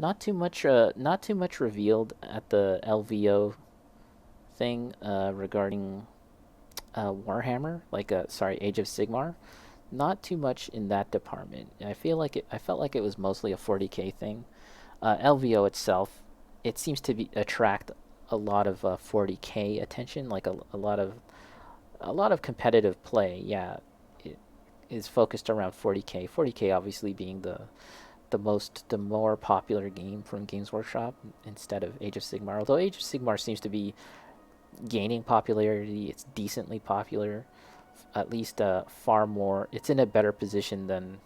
not too much revealed at the LVO thing regarding Warhammer, like sorry, Age of Sigmar. Not too much in that department. I felt like it was mostly a 40K thing. LVO itself, it seems to be attract a lot of 40K attention, like a lot of competitive play. Yeah, it is focused around 40K. 40K obviously being the more popular game from Games Workshop instead of Age of Sigmar. Although Age of Sigmar seems to be gaining popularity, it's decently popular. At least far more. It's in a better position than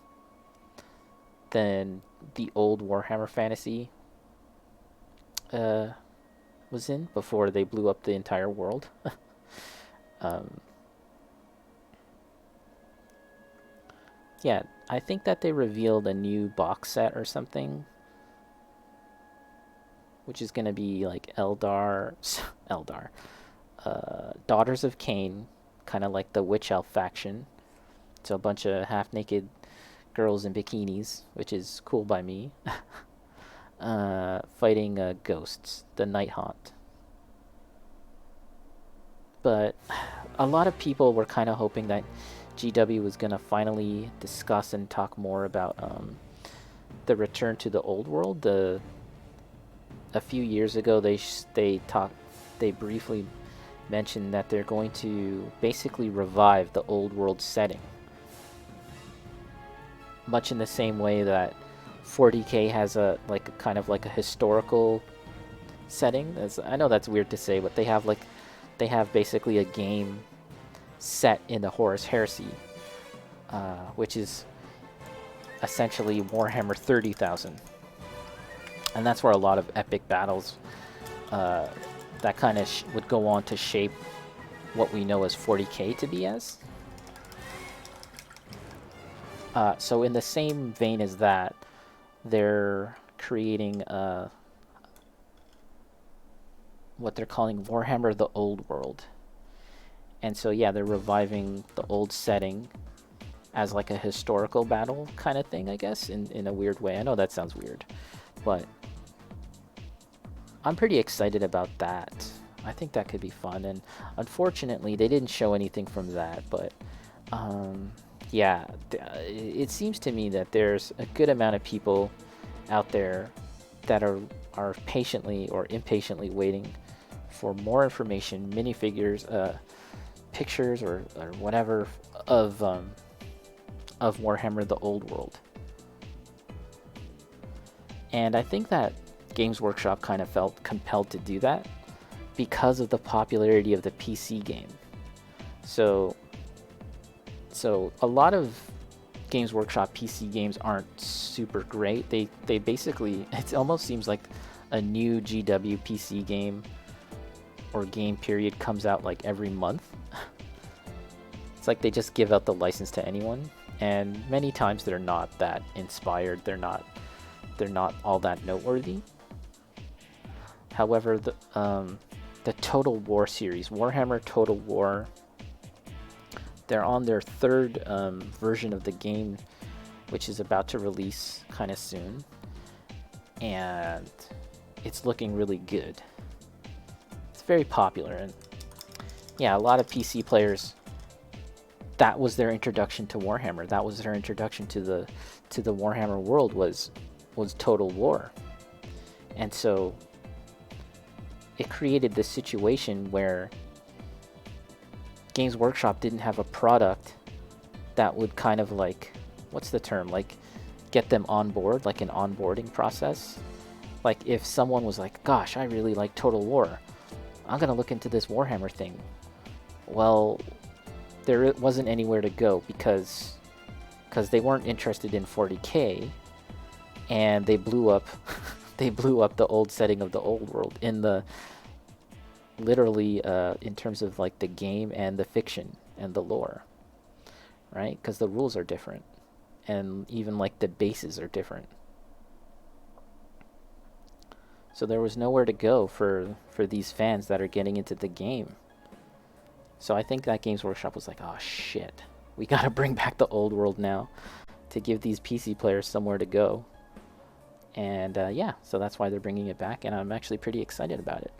the old Warhammer Fantasy uh, was in before they blew up the entire world. um, yeah, I think that they revealed a new box set or something, which is gonna be like Eldar, Daughters of Cain, kind of like the Witch Elf faction. So a bunch of half-naked girls in bikinis, which is cool by me. Fighting ghosts, the Night Haunt. But a lot of people were kind of hoping that GW was gonna finally discuss and talk more about the return to the old world. A few years ago, they briefly mentioned that they're going to basically revive the old world setting, much in the same way that 40K has a kind of like a historical setting. I know that's weird to say, but they have basically a game set in the Horus Heresy, which is essentially Warhammer 30,000, and that's where a lot of epic battles that kind of would go on to shape what we know as 40K to be as. So in the same vein as that, they're creating what they're calling Warhammer the Old World. And so yeah, they're reviving the old setting as like a historical battle kind of thing, I guess, in a weird way. I know that sounds weird, but I'm pretty excited about that. I think that could be fun, and unfortunately they didn't show anything from that, but yeah, it seems to me that there's a good amount of people out there that are patiently or impatiently waiting for more information, minifigures, pictures, or whatever of Warhammer: The Old World. And I think that Games Workshop kind of felt compelled to do that because of the popularity of the PC game. So a lot of Games Workshop PC games aren't super great. They basically, it almost seems like a new GW PC game or game period comes out like every month. It's like they just give out the license to anyone, and many times they're not that inspired. They're not all that noteworthy. However, the Total War series, Warhammer Total War, they're on their third version of the game, which is about to release kind of soon, and it's looking really good. It's very popular, and yeah, a lot of PC players, that was their introduction to Warhammer. That was their introduction to the Warhammer world, was Total War. And so it created this situation where Games Workshop didn't have a product that would kind of like, what's the term, like get them on board, like an onboarding process. Like if someone was like, gosh, I really like Total War, I'm gonna look into this Warhammer thing. Well, there wasn't anywhere to go because they weren't interested in 40K, and they blew up they blew up the old setting of the old world in the literally in terms of like the game and the fiction and the lore, right? Because the rules are different, and even like the bases are different. So there was nowhere to go for these fans that are getting into the game. So I think that Games Workshop was like, oh shit, we gotta bring back the old world now to give these PC players somewhere to go. And yeah, so that's why they're bringing it back, and I'm actually pretty excited about it.